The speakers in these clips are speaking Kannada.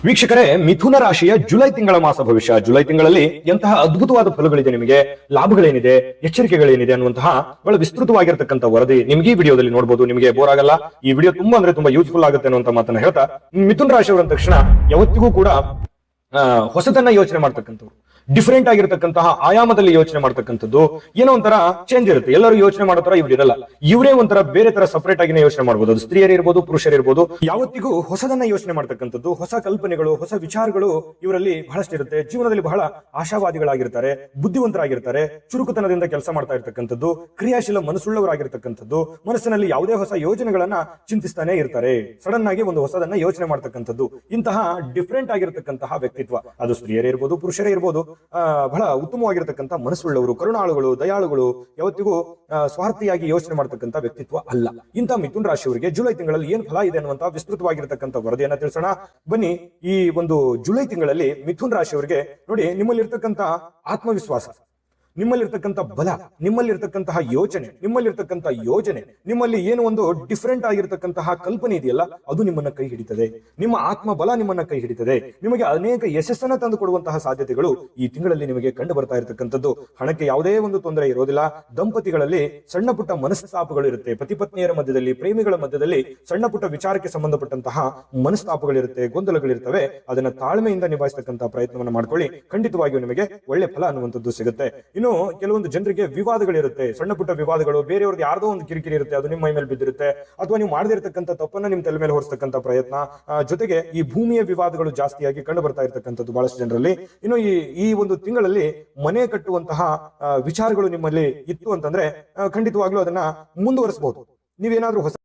ವೀಕ್ಷಕರೇ, ಮಿಥುನ ರಾಶಿಯ ಜುಲೈ ತಿಂಗಳ ಮಾಸ ಭವಿಷ್ಯ. ಜುಲೈ ತಿಂಗಳಲ್ಲಿ ಎಂತಹ ಅದ್ಭುತವಾದ ಫಲಗಳಿದೆ, ನಿಮಗೆ ಲಾಭಗಳೇನಿದೆ, ಎಚ್ಚರಿಕೆಗಳೇನಿದೆ ಅನ್ನುವಂತಹ ಬಹಳ ವಿಸ್ತೃತವಾಗಿರ್ತಕ್ಕಂಥ ವರದಿ ನಿಮ್ಗೆ ಈ ವಿಡಿಯೋದಲ್ಲಿ ನೋಡಬಹುದು. ನಿಮಗೆ ಬೋರ್ ಆಗಲ್ಲ. ಈ ವಿಡಿಯೋ ತುಂಬಾ ಯೂಸ್ಫುಲ್ ಆಗುತ್ತೆ ಅನ್ನುವಂತ ಮಾತನ್ನ ಹೇಳ್ತಾ, ಮಿಥುನ ರಾಶಿಯವರ ತಕ್ಷಣ ಯಾವತ್ತಿಗೂ ಕೂಡ ಹೊಸದನ್ನ ಯೋಚನೆ ಮಾಡ್ತಕ್ಕಂಥವ್ರು, ಡಿಫರೆಂಟ್ ಆಗಿರತಕ್ಕಂತಹ ಆಯಾಮದಲ್ಲಿ ಯೋಚನೆ ಮಾಡ್ತಕ್ಕಂಥದ್ದು, ಏನೋ ಒಂಥರ ಚೇಂಜ್ ಇರುತ್ತೆ. ಎಲ್ಲರೂ ಯೋಚನೆ ಮಾಡೋ ತರ ಇವ್ರಿರಲ್ಲ. ಇವರೇ ಒಂಥರ ಬೇರೆ ತರ ಸಪರೇಟ್ ಆಗಿನೇ ಯೋಚನೆ ಮಾಡಬಹುದು. ಅದು ಸ್ತ್ರೀಯರಿರ್ಬೋದು, ಪುರುಷರಿರ್ಬೋದು. ಯಾವತ್ತಿಗೂ ಹೊಸದನ್ನ ಯೋಚನೆ ಮಾಡ್ತಕ್ಕಂಥದ್ದು, ಹೊಸ ಕಲ್ಪನೆಗಳು, ಹೊಸ ವಿಚಾರಗಳು ಇವರಲ್ಲಿ ಬಹಳಷ್ಟು ಇರುತ್ತೆ. ಜೀವನದಲ್ಲಿ ಬಹಳ ಆಶಾವಾದಿಗಳಾಗಿರ್ತಾರೆ, ಬುದ್ಧಿವಂತರಾಗಿರ್ತಾರೆ, ಚುರುಕುತನದಿಂದ ಕೆಲಸ ಮಾಡ್ತಾ ಇರ್ತಕ್ಕಂಥದ್ದು, ಕ್ರಿಯಾಶೀಲ ಮನಸ್ಸುಳ್ಳವರಾಗಿರ್ತಕ್ಕಂಥದ್ದು, ಮನಸ್ಸಿನಲ್ಲಿ ಯಾವುದೇ ಹೊಸ ಯೋಜನೆಗಳನ್ನ ಚಿಂತಿಸ್ತಾನೆ ಇರ್ತಾರೆ. ಸಡನ್ ಆಗಿ ಒಂದು ಹೊಸದನ್ನ ಯೋಚನೆ ಮಾಡ್ತಕ್ಕಂಥದ್ದು, ಇಂತಹ ಡಿಫರೆಂಟ್ ಆಗಿರತಕ್ಕಂತಹ ವ್ಯಕ್ತಿತ್ವ, ಅದು ಸ್ತ್ರೀಯರೇ ಇರ್ಬೋದು, ಪುರುಷರೇ ಇರ್ಬೋದು, ಬಹಳ ಉತ್ತಮವಾಗಿರತಕ್ಕಂಥ ಮನಸ್ಸುಳ್ಳವರು, ಕರುಣಾಳುಗಳು, ದಯಾಳುಗಳು, ಯಾವತ್ತಿಗೂ ಸ್ವಾರ್ಥಿಯಾಗಿ ಯೋಚನೆ ಮಾಡತಕ್ಕಂಥ ವ್ಯಕ್ತಿತ್ವ ಅಲ್ಲ. ಇಂಥ ಮಿಥುನ ರಾಶಿಯವರಿಗೆ ಜುಲೈ ತಿಂಗಳಲ್ಲಿ ಏನ್ ಫಲ ಇದೆ ಅನ್ನುವಂತ ವಿಸ್ತೃತವಾಗಿರತಕ್ಕಂಥ ವರದಿಯನ್ನ ತಿಳಿಸೋಣ ಬನ್ನಿ. ಈ ಒಂದು ಜುಲೈ ತಿಂಗಳಲ್ಲಿ ಮಿಥುನ ರಾಶಿಯವರಿಗೆ ನೋಡಿ, ನಿಮ್ಮಲ್ಲಿರ್ತಕ್ಕಂಥ ಆತ್ಮವಿಶ್ವಾಸ, ನಿಮ್ಮಲ್ಲಿರ್ತಕ್ಕಂಥ ಬಲ, ನಿಮ್ಮಲ್ಲಿರ್ತಕ್ಕಂತಹ ಯೋಚನೆ, ನಿಮ್ಮಲ್ಲಿರ್ತಕ್ಕಂಥ ಯೋಜನೆ, ನಿಮ್ಮಲ್ಲಿ ಏನು ಒಂದು ಡಿಫರೆಂಟ್ ಆಗಿರ್ತಕ್ಕಂತಹ ಕಲ್ಪನೆ ಇದೆಯಲ್ಲ, ಅದು ನಿಮ್ಮನ್ನ ಕೈ ಹಿಡಿತದೆ. ನಿಮ್ಮ ಆತ್ಮ ಬಲ ನಿಮ್ಮನ್ನ ಕೈ ಹಿಡಿತದೆ. ನಿಮಗೆ ಅನೇಕ ಯಶಸ್ಸನ್ನ ತಂದು ಕೊಡುವಂತಹ ಸಾಧ್ಯತೆಗಳು ಈ ತಿಂಗಳಲ್ಲಿ ನಿಮಗೆ ಕಂಡು ಬರ್ತಾ ಇರತಕ್ಕಂಥದ್ದು. ಹಣಕ್ಕೆ ಯಾವುದೇ ಒಂದು ತೊಂದರೆ ಇರೋದಿಲ್ಲ. ದಂಪತಿಗಳಲ್ಲಿ ಸಣ್ಣ ಪುಟ್ಟ ಮನಸ್ತಾಪಗಳು ಇರುತ್ತೆ. ಪತಿ ಪತ್ನಿಯರ ಮಧ್ಯದಲ್ಲಿ, ಪ್ರೇಮಿಗಳ ಮಧ್ಯದಲ್ಲಿ ಸಣ್ಣ ಪುಟ್ಟ ವಿಚಾರಕ್ಕೆ ಸಂಬಂಧಪಟ್ಟಂತಹ ಮನಸ್ತಾಪಗಳಿರುತ್ತೆ, ಗೊಂದಲಗಳಿರ್ತವೆ. ಅದನ್ನ ತಾಳ್ಮೆಯಿಂದ ನಿಭಾಯಿಸತಕ್ಕಂತಹ ಪ್ರಯತ್ನವನ್ನ ಮಾಡ್ಕೊಳ್ಳಿ. ಖಂಡಿತವಾಗಿಯೂ ನಿಮಗೆ ಒಳ್ಳೆ ಫಲ ಅನ್ನುವಂಥದ್ದು ಸಿಗುತ್ತೆ. ಕೆಲವೊಂದು ಜನರಿಗೆ ವಿವಾದಗಳಿರುತ್ತೆ, ಸಣ್ಣ ಪುಟ್ಟ ವಿವಾದಗಳು, ಬೇರೆಯವ್ರಿಗೆ ಯಾರ್ದೋ ಒಂದು ಕಿರಿಕಿರಿ ಇರುತ್ತೆ, ಅದು ನಿಮ್ಮ ಮೈ ಮೇಲೆ ಬಿದ್ದಿರುತ್ತೆ, ಅಥವಾ ನೀವು ಮಾಡದಿರತಕ್ಕಂಥ ತಪ್ಪನ್ನ ನಿಮ್ಮ ತಲೆ ಮೇಲೆ ಹೊರಿಸತಕ್ಕಂಥ ಪ್ರಯತ್ನ. ಜೊತೆಗೆ ಈ ಭೂಮಿಯ ವಿವಾದಗಳು ಜಾಸ್ತಿಯಾಗಿ ಕಂಡು ಬರ್ತಾ ಇರ್ತಕ್ಕಂಥದ್ದು ಬಹಳಷ್ಟು ಜನರಲ್ಲಿ. ಇನ್ನು ಈ ಒಂದು ತಿಂಗಳಲ್ಲಿ ಮನೆ ಕಟ್ಟುವಂತಹ ವಿಚಾರಗಳು ನಿಮ್ಮಲ್ಲಿ ಇತ್ತು ಅಂತಂದ್ರೆ ಖಂಡಿತವಾಗ್ಲೂ ಅದನ್ನ ಮುಂದುವರಿಸಬಹುದು. ನೀವೇನಾದ್ರೂ ಹೊಸ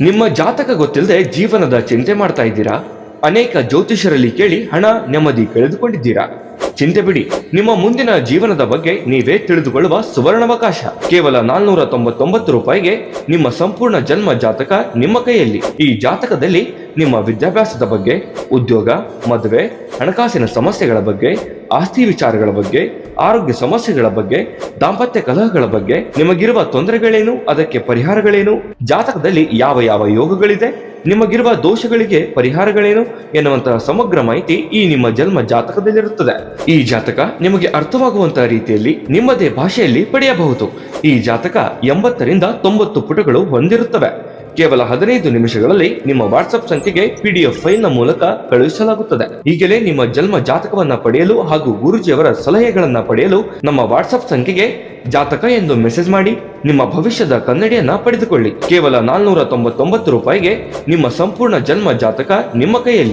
ನಿಮ್ಮ ಜಾತಕ ಗೊತ್ತಿಲ್ಲದೆ ಜೀವನದ ಚಿಂತೆ ಮಾಡ್ತಾ ಇದ್ದೀರಾ? ಅನೇಕ ಜ್ಯೋತಿಷರಲ್ಲಿ ಕೇಳಿ ಹಣ ನೆಮ್ಮದಿ ಕಳೆದುಕೊಂಡಿದ್ದೀರಾ? ಚಿಂತೆ ಬಿಡಿ, ನಿಮ್ಮ ಮುಂದಿನ ಜೀವನದ ಬಗ್ಗೆ ನೀವೇ ತಿಳಿದುಕೊಳ್ಳುವ ಸುವರ್ಣಾವಕಾಶ. ಕೇವಲ 499 ರೂಪಾಯಿಗೆ ನಿಮ್ಮ ಸಂಪೂರ್ಣ ಜನ್ಮ ಜಾತಕ ನಿಮ್ಮ ಕೈಯಲ್ಲಿ. ಈ ಜಾತಕದಲ್ಲಿ ನಿಮ್ಮ ವಿದ್ಯಾಭ್ಯಾಸದ ಬಗ್ಗೆ, ಉದ್ಯೋಗ, ಮದುವೆ, ಹಣಕಾಸಿನ ಸಮಸ್ಯೆಗಳ ಬಗ್ಗೆ, ಆಸ್ತಿ ವಿಚಾರಗಳ ಬಗ್ಗೆ, ಆರೋಗ್ಯ ಸಮಸ್ಯೆಗಳ ಬಗ್ಗೆ, ದಾಂಪತ್ಯ ಕಲಹಗಳ ಬಗ್ಗೆ, ನಿಮಗಿರುವ ತೊಂದರೆಗಳೇನು, ಅದಕ್ಕೆ ಪರಿಹಾರಗಳೇನು, ಜಾತಕದಲ್ಲಿ ಯಾವ ಯಾವ ಯೋಗಗಳಿದೆ, ನಿಮಗಿರುವ ದೋಷಗಳಿಗೆ ಪರಿಹಾರಗಳೇನು ಎನ್ನುವಂತಹ ಸಮಗ್ರ ಮಾಹಿತಿ ಈ ನಿಮ್ಮ ಜನ್ಮ ಜಾತಕದಲ್ಲಿರುತ್ತದೆ. ಈ ಜಾತಕ ನಿಮಗೆ ಅರ್ಥವಾಗುವಂತಹ ರೀತಿಯಲ್ಲಿ ನಿಮ್ಮದೇ ಭಾಷೆಯಲ್ಲಿ ಪಡೆಯಬಹುದು. ಈ ಜಾತಕ 80ರಿಂದ 90 ಪುಟಗಳು ಹೊಂದಿರುತ್ತವೆ. ಕೇವಲ 15 ನಿಮಿಷಗಳಲ್ಲಿ ನಿಮ್ಮ ವಾಟ್ಸ್ಆಪ್ ಸಂಖ್ಯೆಗೆ PDF ಫೈಲ್ನ ಮೂಲಕ ಕಳುಹಿಸಲಾಗುತ್ತದೆ. ಈಗಲೇ ನಿಮ್ಮ ಜನ್ಮ ಜಾತಕವನ್ನ ಪಡೆಯಲು ಹಾಗೂ ಗುರುಜಿಯವರ ಸಲಹೆಗಳನ್ನ ಪಡೆಯಲು ನಮ್ಮ ವಾಟ್ಸ್ಆಪ್ ಸಂಖ್ಯೆಗೆ ಜಾತಕ ಎಂದು ಮೆಸೇಜ್ ಮಾಡಿ ನಿಮ್ಮ ಭವಿಷ್ಯದ ಕನ್ನಡಿಯನ್ನ ಪಡೆದುಕೊಳ್ಳಿ. ಕೇವಲ 499 ರೂಪಾಯಿಗೆ ನಿಮ್ಮ ಸಂಪೂರ್ಣ ಜನ್ಮ ಜಾತಕ ನಿಮ್ಮ ಕೈಯಲ್ಲಿ.